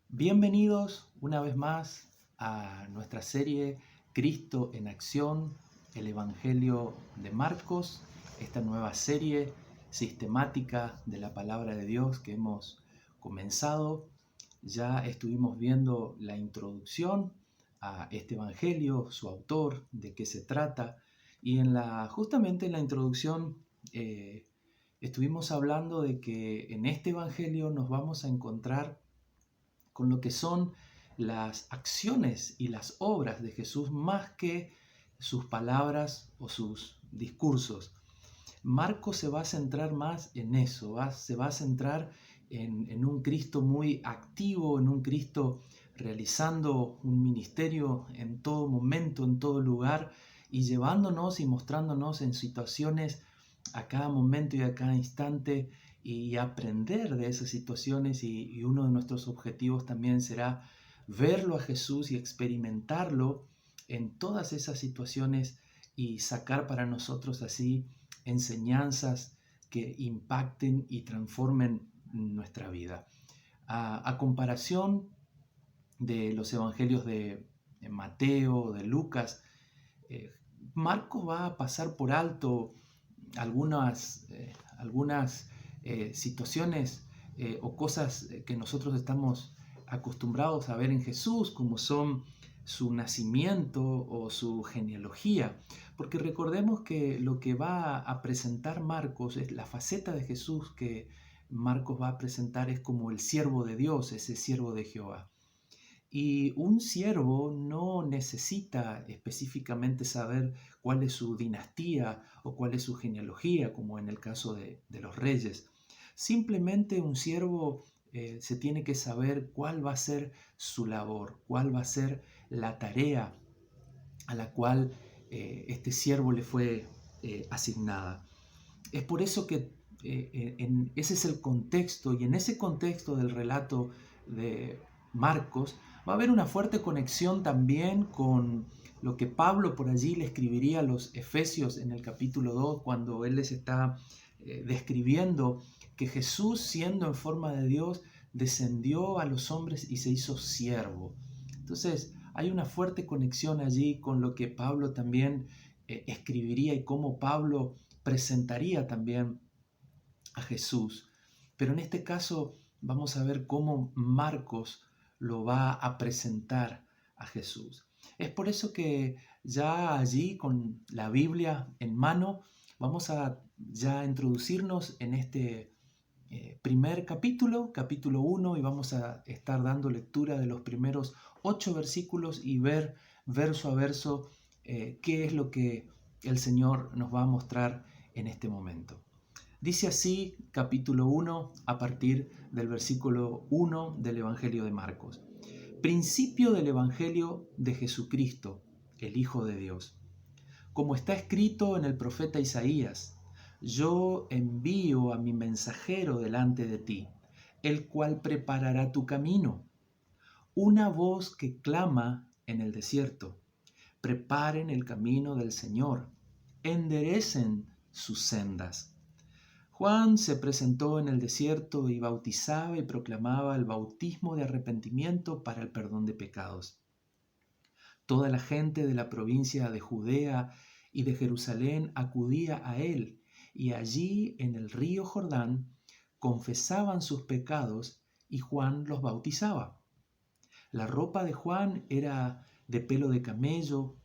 Bienvenidos una vez más a nuestra serie Cristo en Acción, el Evangelio de Marcos, esta nueva serie sistemática de la palabra de Dios que hemos comenzado. Ya estuvimos viendo la introducción a este Evangelio, su autor, de qué se trata, y justamente en la introducción estuvimos hablando de que en este Evangelio nos vamos a encontrar con lo que son las acciones y las obras de Jesús más que sus palabras o sus discursos. Marcos se va a centrar más en eso, se va a centrar en un Cristo muy activo, en un Cristo realizando un ministerio en todo momento, en todo lugar, y llevándonos y mostrándonos en situaciones a cada momento y a cada instante y aprender de esas situaciones, y uno de nuestros objetivos también será verlo a Jesús y experimentarlo en todas esas situaciones y sacar para nosotros así enseñanzas que impacten y transformen nuestra vida. A comparación de los evangelios de Mateo, de Lucas, eh, Marcos va a pasar por alto algunas situaciones o cosas que nosotros estamos acostumbrados a ver en Jesús, como son su nacimiento o su genealogía, porque recordemos que lo que va a presentar Marcos es la faceta de Jesús que Marcos va a presentar es como el siervo de Dios, ese siervo de Jehová. Y un siervo no necesita específicamente saber cuál es su dinastía o cuál es su genealogía, como en el caso de los reyes. Simplemente un siervo se tiene que saber cuál va a ser su labor, cuál va a ser la tarea a la cual este siervo le fue asignada. Es por eso que ese es el contexto, y en ese contexto del relato de Marcos va a haber una fuerte conexión también con lo que Pablo por allí le escribiría a los Efesios en el capítulo 2, cuando él les está describiendo que Jesús, siendo en forma de Dios, descendió a los hombres y se hizo siervo. Entonces, hay una fuerte conexión allí con lo que Pablo también escribiría y cómo Pablo presentaría también a Jesús. Pero en este caso vamos a ver cómo Marcos lo va a presentar a Jesús. Es por eso que ya allí con la Biblia en mano vamos a ya introducirnos en este primer capítulo 1, y vamos a estar dando lectura de los primeros 8 versículos y ver verso a verso qué es lo que el Señor nos va a mostrar en este momento. Dice así capítulo 1 a partir del versículo 1 del Evangelio de Marcos. Principio del Evangelio de Jesucristo, el Hijo de Dios. Como está escrito en el profeta Isaías, yo envío a mi mensajero delante de ti, el cual preparará tu camino. Una voz que clama en el desierto, preparen el camino del Señor, enderecen sus sendas. Juan se presentó en el desierto y bautizaba y proclamaba el bautismo de arrepentimiento para el perdón de pecados. Toda la gente de la provincia de Judea y de Jerusalén acudía a él, y allí en el río Jordán confesaban sus pecados y Juan los bautizaba. La ropa de Juan era de pelo de camello,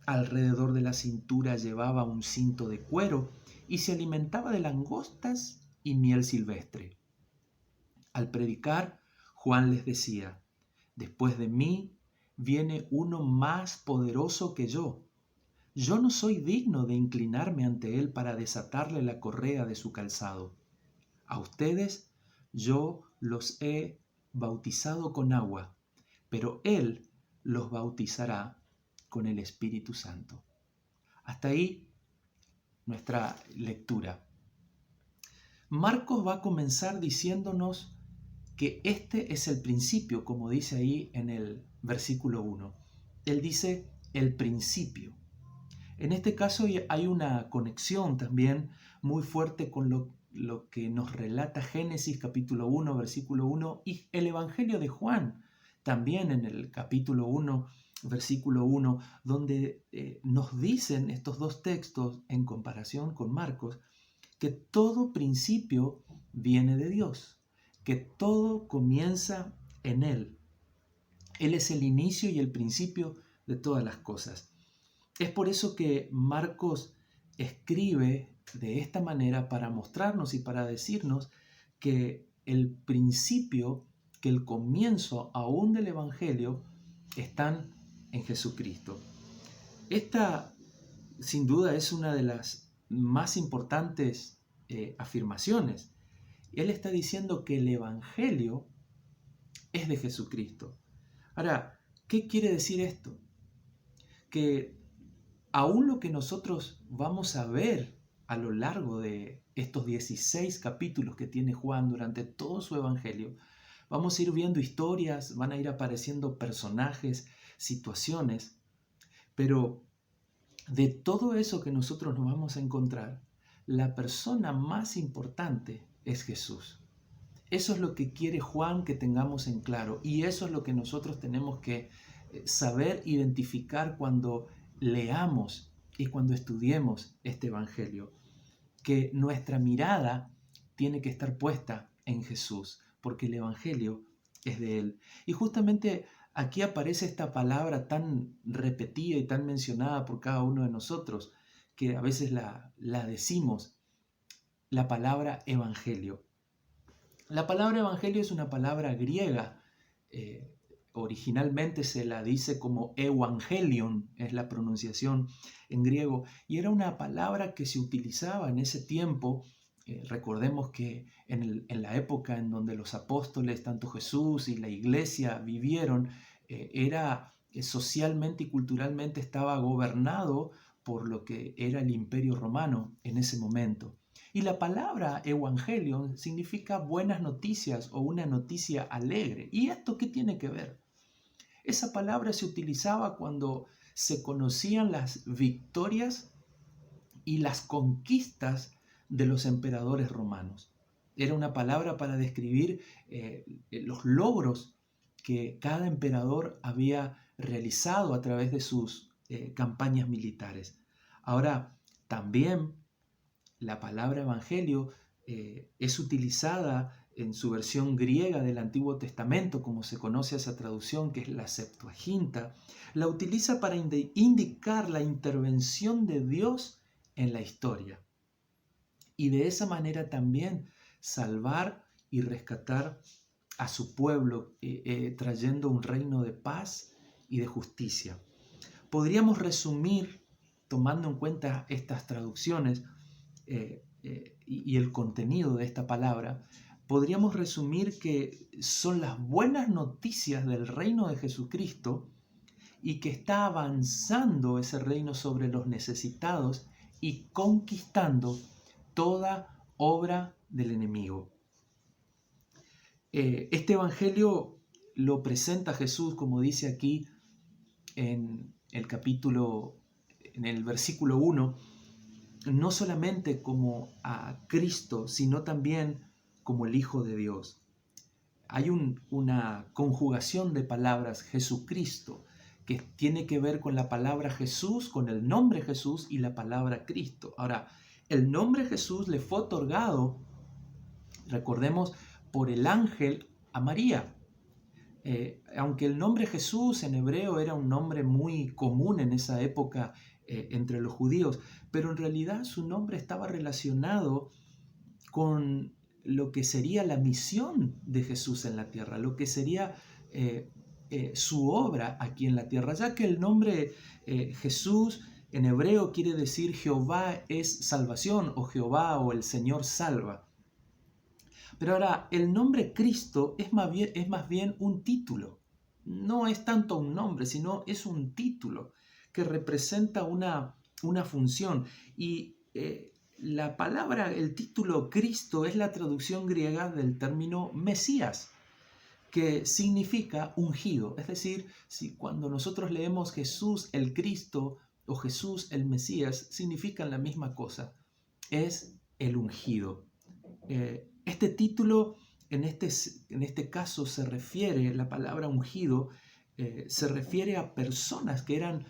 alrededor de la cintura llevaba un cinto de cuero y se alimentaba de langostas y miel silvestre. Al predicar, Juan les decía: después de mí viene uno más poderoso que yo. Yo no soy digno de inclinarme ante él para desatarle la correa de su calzado. A ustedes yo los he bautizado con agua, pero él los bautizará con el Espíritu Santo. Hasta ahí nuestra lectura. Marcos va a comenzar diciéndonos que este es el principio, como dice ahí en el versículo 1. Él dice el principio. En este caso hay una conexión también muy fuerte con lo que nos relata Génesis capítulo 1, versículo 1 y el Evangelio de Juan, también en el capítulo 1, versículo 1, donde nos dicen estos dos textos en comparación con Marcos, que todo principio viene de Dios, que todo comienza en Él. Él es el inicio y el principio de todas las cosas. Es por eso que Marcos escribe de esta manera para mostrarnos y para decirnos que el principio, que el comienzo aún del Evangelio están en Jesucristo. Esta, sin duda, es una de las más importantes afirmaciones. Él está diciendo que el Evangelio es de Jesucristo. Ahora, ¿qué quiere decir esto? Que aún lo que nosotros vamos a ver a lo largo de estos 16 capítulos que tiene Juan durante todo su evangelio, vamos a ir viendo historias, van a ir apareciendo personajes, situaciones, pero de todo eso que nosotros nos vamos a encontrar, la persona más importante es Jesús. Eso es lo que quiere Juan que tengamos en claro, y eso es lo que nosotros tenemos que saber identificar cuando leamos y cuando estudiemos este Evangelio, que nuestra mirada tiene que estar puesta en Jesús, porque el Evangelio es de Él. Y justamente aquí aparece esta palabra tan repetida y tan mencionada por cada uno de nosotros, que a veces la decimos, la palabra Evangelio. La palabra Evangelio es una palabra griega. Originalmente se la dice como Evangelion, es la pronunciación en griego, y era una palabra que se utilizaba en ese tiempo. Recordemos que en la época en donde los apóstoles, tanto Jesús y la iglesia vivieron, era socialmente y culturalmente estaba gobernado por lo que era el Imperio Romano en ese momento. Y la palabra Evangelion significa buenas noticias o una noticia alegre. ¿Y esto qué tiene que ver? Esa palabra se utilizaba cuando se conocían las victorias y las conquistas de los emperadores romanos. Era una palabra para describir los logros que cada emperador había realizado a través de sus campañas militares. Ahora, también la palabra evangelio es utilizada en su versión griega del Antiguo Testamento, como se conoce esa traducción, que es la Septuaginta. La utiliza para indicar la intervención de Dios en la historia. Y de esa manera también salvar y rescatar a su pueblo, trayendo un reino de paz y de justicia. Podríamos resumir, tomando en cuenta estas traducciones, y el contenido de esta palabra, podríamos resumir que son las buenas noticias del reino de Jesucristo y que está avanzando ese reino sobre los necesitados y conquistando toda obra del enemigo. Este evangelio lo presenta Jesús, como dice aquí en el versículo 1, no solamente como a Cristo, sino también como el Hijo de Dios. Hay una conjugación de palabras, Jesucristo, que tiene que ver con la palabra Jesús, con el nombre Jesús y la palabra Cristo. Ahora, el nombre Jesús le fue otorgado, recordemos, por el ángel a María. Aunque el nombre Jesús en hebreo era un nombre muy común en esa época entre los judíos, pero en realidad su nombre estaba relacionado con lo que sería la misión de Jesús en la tierra, lo que sería su obra aquí en la tierra, ya que el nombre Jesús en hebreo quiere decir Jehová es salvación, o Jehová o el Señor salva. Pero ahora, el nombre Cristo es más bien un título. No es tanto un nombre, sino es un título que representa una función. Y la palabra, el título Cristo es la traducción griega del término Mesías, que significa ungido. Es decir, cuando nosotros leemos Jesús el Cristo o Jesús el Mesías, significan la misma cosa. Es el ungido. Este título en este caso se refiere, la palabra ungido, se refiere a personas que eran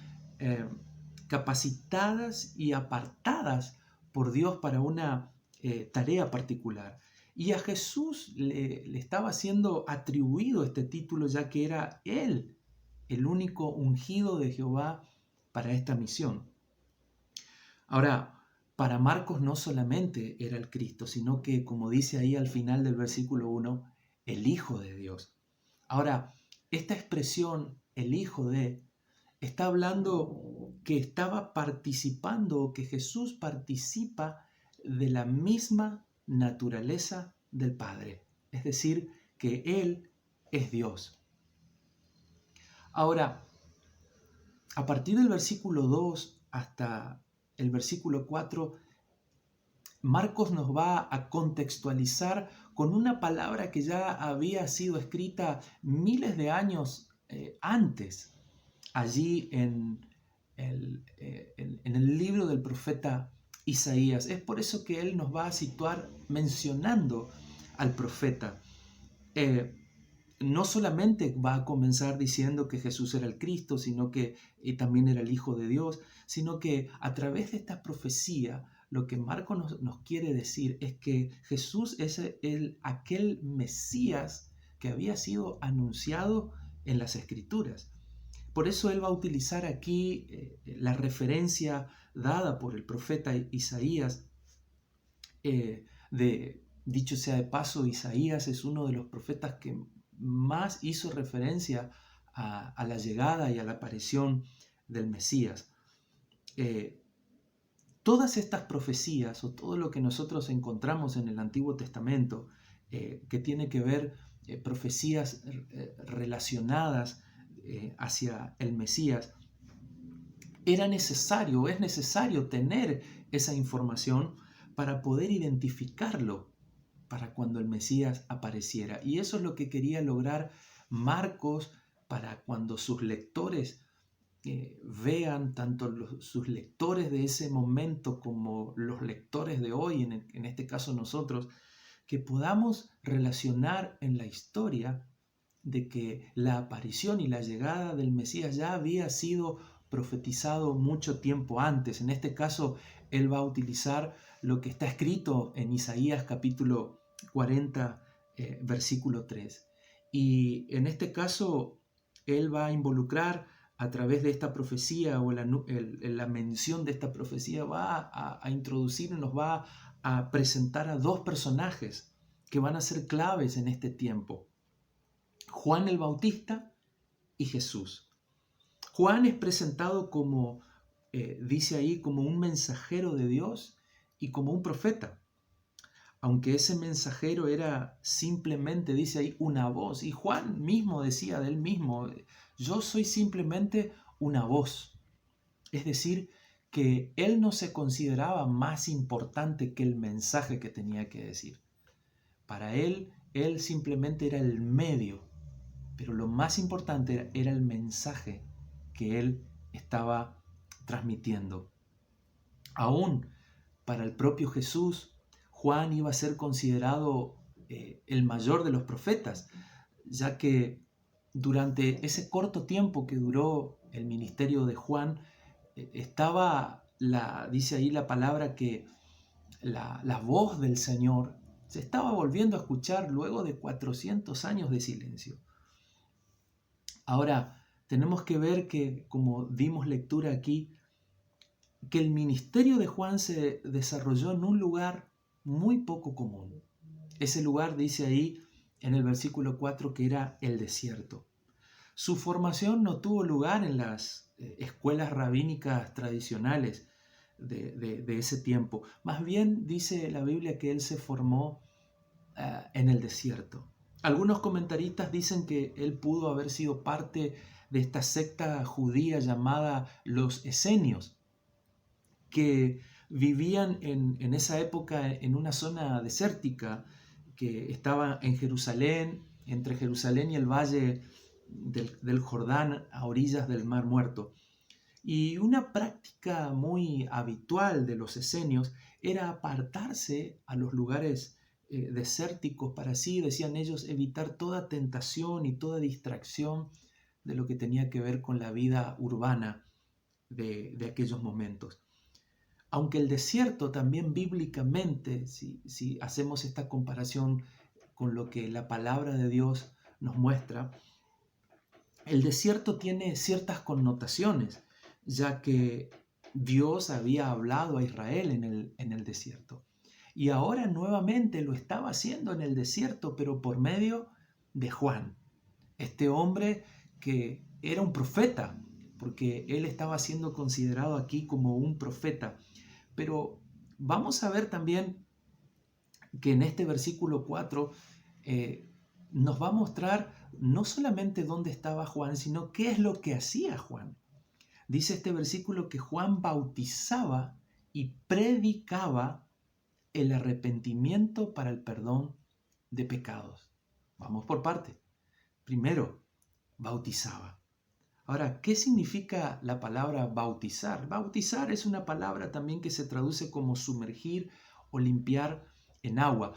capacitadas y apartadas por Dios para una tarea particular. Y a Jesús le estaba siendo atribuido este título, ya que era Él el único ungido de Jehová para esta misión. Ahora, para Marcos no solamente era el Cristo, sino que, como dice ahí al final del versículo 1, el Hijo de Dios. Ahora, esta expresión, el Hijo de, está hablando que estaba participando, que Jesús participa de la misma naturaleza del Padre. Es decir, que Él es Dios. Ahora, a partir del versículo 2 hasta el versículo 4, Marcos nos va a contextualizar con una palabra que ya había sido escrita miles de años antes, allí en el libro del profeta Isaías. Es por eso que él nos va a situar mencionando al profeta. No solamente va a comenzar diciendo que Jesús era el Cristo, sino que también era el Hijo de Dios, sino que a través de esta profecía, lo que Marcos nos quiere decir es que Jesús es aquel Mesías que había sido anunciado en las Escrituras. Por eso él va a utilizar aquí la referencia dada por el profeta Isaías. Dicho sea de paso, Isaías es uno de los profetas que más hizo referencia a la llegada y a la aparición del Mesías. Todas estas profecías o todo lo que nosotros encontramos en el Antiguo Testamento que tiene que ver profecías relacionadas hacia el Mesías, es necesario tener esa información para poder identificarlo para cuando el Mesías apareciera. Y eso es lo que quería lograr Marcos para cuando sus lectores vean, tanto sus lectores de ese momento como los lectores de hoy, en este caso nosotros, que podamos relacionar en la historia de que la aparición y la llegada del Mesías ya había sido profetizado mucho tiempo antes. En este caso, él va a utilizar lo que está escrito en Isaías capítulo 40, versículo 3. Y en este caso, él va a involucrar a través de esta profecía o la mención de esta profecía, va a introducir y nos va a presentar a dos personajes que van a ser claves en este tiempo: Juan el Bautista y Jesús. Juan es presentado como, dice ahí, como un mensajero de Dios y como un profeta. Aunque ese mensajero era simplemente, dice ahí, una voz. Y Juan mismo decía de él mismo: yo soy simplemente una voz. Es decir, que él no se consideraba más importante que el mensaje que tenía que decir. Para él simplemente era el medio, pero lo más importante era el mensaje que él estaba transmitiendo. Aún para el propio Jesús, Juan iba a ser considerado el mayor de los profetas, ya que durante ese corto tiempo que duró el ministerio de Juan, dice ahí la palabra que la voz del Señor se estaba volviendo a escuchar luego de 400 años de silencio. Ahora, tenemos que ver que, como dimos lectura aquí, que el ministerio de Juan se desarrolló en un lugar muy poco común. Ese lugar dice ahí en el versículo 4 que era el desierto. Su formación no tuvo lugar en las escuelas rabínicas tradicionales de ese tiempo. Más bien dice la Biblia que él se formó en el desierto. Algunos comentaristas dicen que él pudo haber sido parte de esta secta judía llamada los esenios, que vivían en esa época en una zona desértica que estaba en Jerusalén, entre Jerusalén y el valle del Jordán, a orillas del Mar Muerto. Y una práctica muy habitual de los esenios era apartarse a los lugares desérticos para sí, decían ellos, evitar toda tentación y toda distracción de lo que tenía que ver con la vida urbana de aquellos momentos. Aunque el desierto también bíblicamente, si hacemos esta comparación con lo que la palabra de Dios nos muestra, el desierto tiene ciertas connotaciones, ya que Dios había hablado a Israel en el desierto. Y ahora nuevamente lo estaba haciendo en el desierto, pero por medio de Juan, este hombre que era un profeta, porque él estaba siendo considerado aquí como un profeta. Pero vamos a ver también que en este versículo 4 nos va a mostrar no solamente dónde estaba Juan, sino qué es lo que hacía Juan. Dice este versículo que Juan bautizaba y predicaba el arrepentimiento para el perdón de pecados. Vamos por parte. Primero, bautizaba. Ahora, ¿qué significa la palabra bautizar? Bautizar es una palabra también que se traduce como sumergir o limpiar en agua.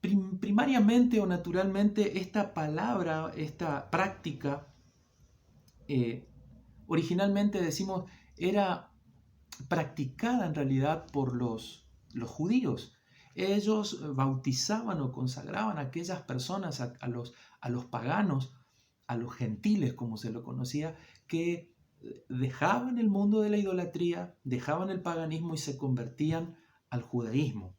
Primariamente o naturalmente, esta palabra, esta práctica, originalmente decimos, era practicada en realidad por los judíos. Ellos bautizaban o consagraban a aquellas personas, a los paganos, a los gentiles, como se lo conocía, que dejaban el mundo de la idolatría, dejaban el paganismo y se convertían al judaísmo.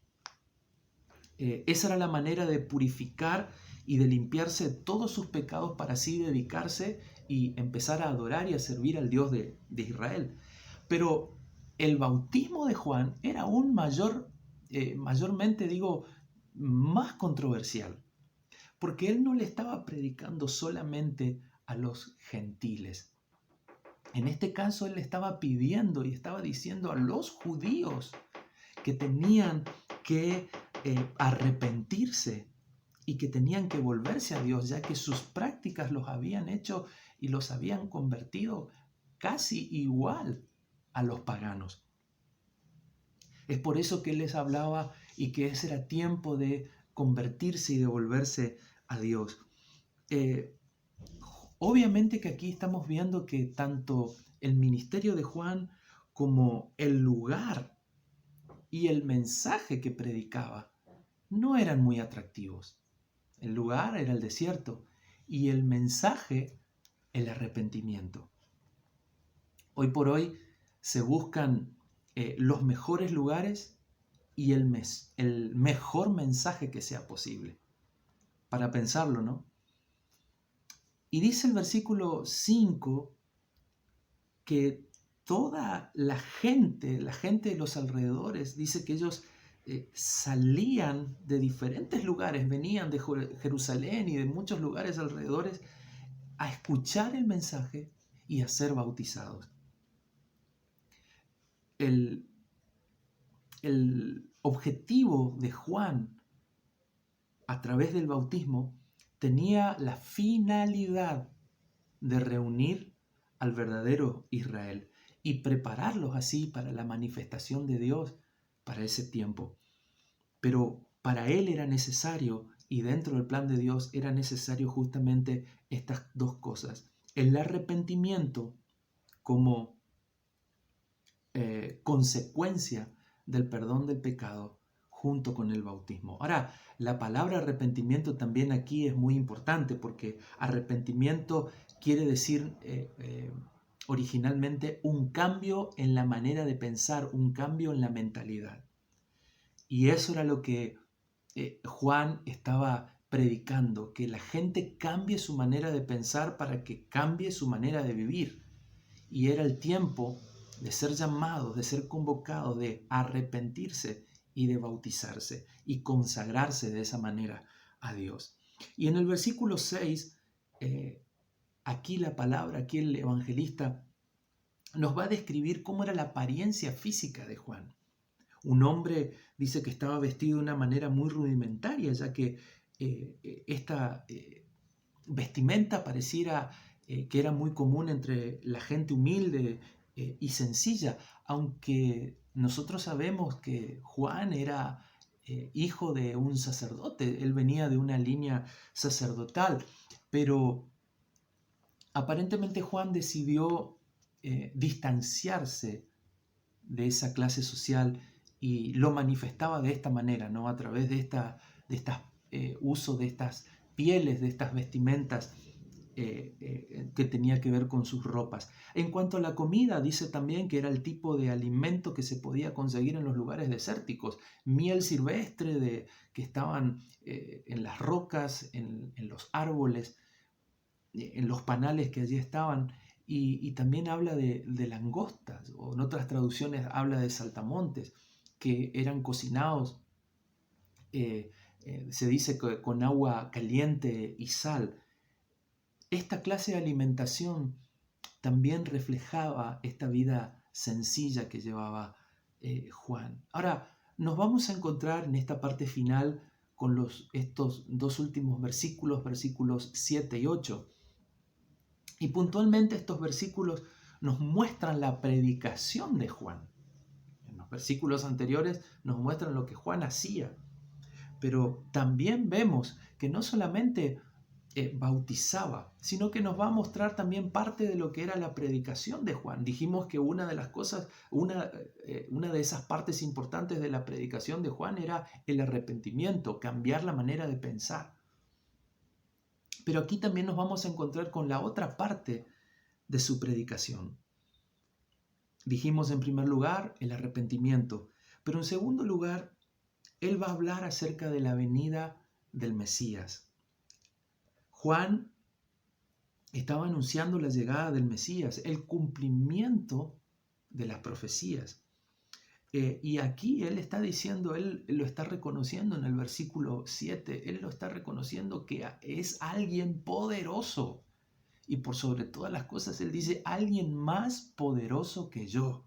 Esa era la manera de purificar y de limpiarse todos sus pecados para así dedicarse y empezar a adorar y a servir al Dios de Israel. Pero el bautismo de Juan era aún mayormente, más controversial, porque él no le estaba predicando solamente a los gentiles. En este caso, él le estaba pidiendo y estaba diciendo a los judíos que tenían que arrepentirse y que tenían que volverse a Dios, ya que sus prácticas los habían hecho y los habían convertido casi igual a los paganos. Es por eso que él les hablaba y que ese era tiempo de convertirse y de volverse a Dios. Obviamente que aquí estamos viendo que tanto el ministerio de Juan como el lugar y el mensaje que predicaba no eran muy atractivos. El lugar era el desierto y el mensaje el arrepentimiento. Hoy por hoy se buscan los mejores lugares y el mejor mensaje que sea posible. Para pensarlo, ¿no? Y dice el versículo 5 que toda la gente de los alrededores, dice que ellos salían de diferentes lugares, venían de Jerusalén y de muchos lugares alrededores a escuchar el mensaje y a ser bautizados. El objetivo de Juan a través del bautismo tenía la finalidad de reunir al verdadero Israel y prepararlos así para la manifestación de Dios para ese tiempo. Pero para él era necesario, y dentro del plan de Dios era necesario justamente estas dos cosas: el arrepentimiento como consecuencia del perdón del pecado junto con el bautismo. Ahora, la palabra arrepentimiento también aquí es muy importante, porque arrepentimiento quiere decir originalmente un cambio en la manera de pensar, un cambio en la mentalidad. Y eso era lo que Juan estaba predicando, que la gente cambie su manera de pensar para que cambie su manera de vivir. Y era el tiempo de ser llamados, de ser convocados, de arrepentirse y de bautizarse y consagrarse de esa manera a Dios. Y en el versículo 6, aquí el evangelista nos va a describir cómo era la apariencia física de Juan. Un hombre, dice, que estaba vestido de una manera muy rudimentaria, ya que esta vestimenta pareciera que era muy común entre la gente humilde y sencilla, aunque nosotros sabemos que Juan era hijo de un sacerdote, él venía de una línea sacerdotal, pero aparentemente Juan decidió distanciarse de esa clase social y lo manifestaba de esta manera, ¿no? A través de estas uso de estas pieles, de estas vestimentas que tenía que ver con sus ropas. En cuanto a la comida, dice también que era el tipo de alimento que se podía conseguir en los lugares desérticos, miel silvestre que estaban en las rocas, en los árboles, en los panales que allí estaban, y también habla de langostas, o en otras traducciones habla de saltamontes, que eran cocinados, se dice que con agua caliente y sal. Esta clase de alimentación también reflejaba esta vida sencilla que llevaba Juan. Ahora, nos vamos a encontrar en esta parte final con estos dos últimos versículos, versículos 7 y 8. Y puntualmente estos versículos nos muestran la predicación de Juan. En los versículos anteriores nos muestran lo que Juan hacía, pero también vemos que no solamente bautizaba, sino que nos va a mostrar también parte de lo que era la predicación de Juan. Dijimos que una de las cosas, una de esas partes importantes de la predicación de Juan era el arrepentimiento, cambiar la manera de pensar. Pero aquí también nos vamos a encontrar con la otra parte de su predicación. Dijimos en primer lugar el arrepentimiento, pero en segundo lugar, él va a hablar acerca de la venida del Mesías. Juan estaba anunciando la llegada del Mesías, el cumplimiento de las profecías. Y aquí él está diciendo, él lo está reconociendo en el versículo 7, él lo está reconociendo que es alguien poderoso. Y por sobre todas las cosas, él dice, alguien más poderoso que yo.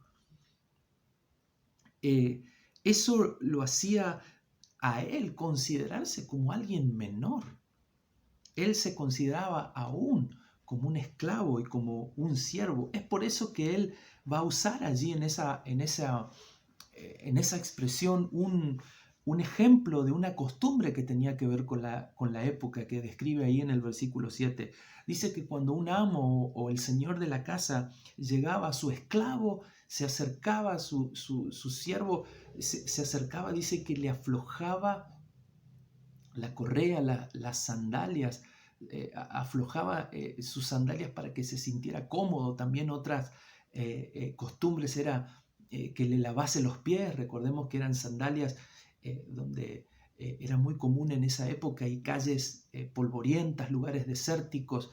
Eso lo hacía a él considerarse como alguien menor. Él se consideraba aún como un esclavo y como un siervo. Es por eso que él va a usar allí en esa expresión un ejemplo de una costumbre que tenía que ver con la época que describe ahí en el versículo 7. Dice que cuando un amo o el señor de la casa llegaba a su esclavo, se acercaba a su siervo, se acercaba, dice que le aflojaba la correa, las sandalias, aflojaba sus sandalias para que se sintiera cómodo. También otras costumbres era que le lavase los pies. Recordemos que eran sandalias donde era muy común en esa época, y calles polvorientas, lugares desérticos,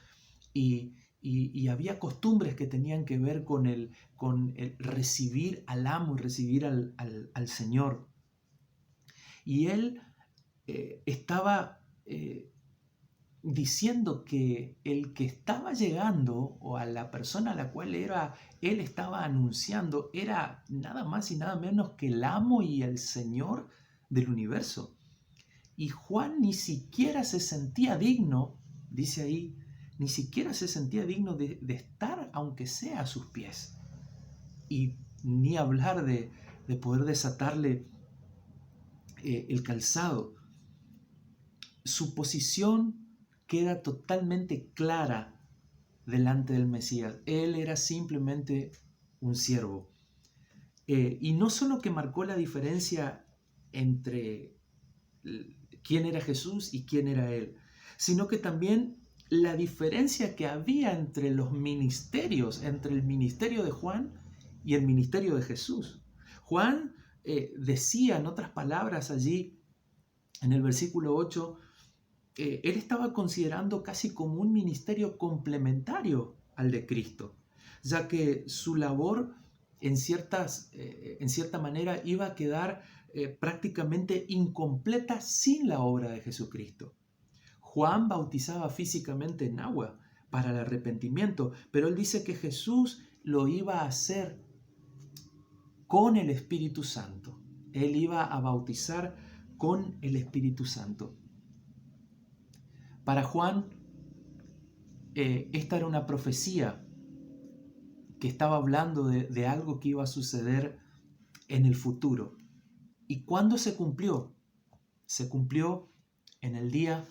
y había costumbres que tenían que ver con el recibir al amo y recibir al Señor. Y él estaba diciendo que el que estaba llegando, o a la persona a la cual él estaba anunciando, era nada más y nada menos que el amo y el Señor del universo. Y Juan ni siquiera se sentía digno, dice ahí, ni siquiera se sentía digno de estar, aunque sea a sus pies. Y ni hablar de poder desatarle el calzado. Su posición queda totalmente clara delante del Mesías. Él era simplemente un siervo. Y no solo que marcó la diferencia entre quién era Jesús y quién era él, sino que también la diferencia que había entre los ministerios, entre el ministerio de Juan y el ministerio de Jesús. Juan decía, en otras palabras, allí en el versículo 8, él estaba considerando casi como un ministerio complementario al de Cristo, ya que su labor en cierta manera iba a quedar prácticamente incompleta sin la obra de Jesucristo. Juan bautizaba físicamente en agua para el arrepentimiento, pero él dice que Jesús lo iba a hacer con el Espíritu Santo. Él iba a bautizar con el Espíritu Santo. Para Juan, esta era una profecía que estaba hablando de algo que iba a suceder en el futuro. ¿Y cuándo se cumplió? se cumplió en el día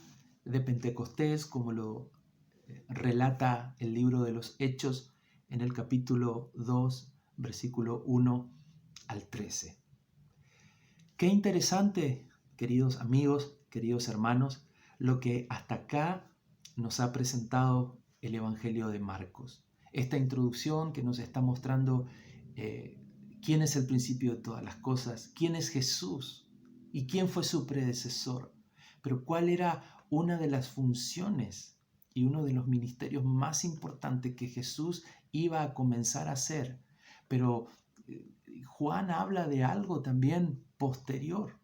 de Pentecostés, como lo relata el libro de los Hechos en el capítulo 2, versículo 1 al 13. Qué interesante, queridos amigos, queridos hermanos, lo que hasta acá nos ha presentado el Evangelio de Marcos. Esta introducción que nos está mostrando quién es el principio de todas las cosas, quién es Jesús y quién fue su predecesor, pero cuál era una de las funciones y uno de los ministerios más importantes que Jesús iba a comenzar a hacer. Pero Juan habla de algo también posterior,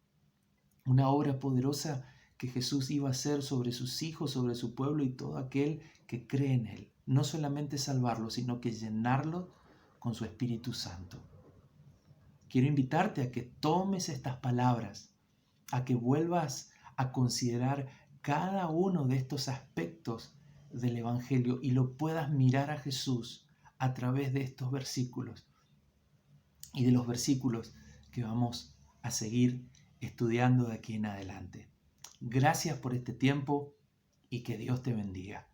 una obra poderosa que Jesús iba a hacer sobre sus hijos, sobre su pueblo y todo aquel que cree en Él. No solamente salvarlo, sino que llenarlo con su Espíritu Santo. Quiero invitarte a que tomes estas palabras, a que vuelvas a considerar cada uno de estos aspectos del Evangelio y lo puedas mirar a Jesús a través de estos versículos y de los versículos que vamos a seguir estudiando de aquí en adelante. Gracias por este tiempo y que Dios te bendiga.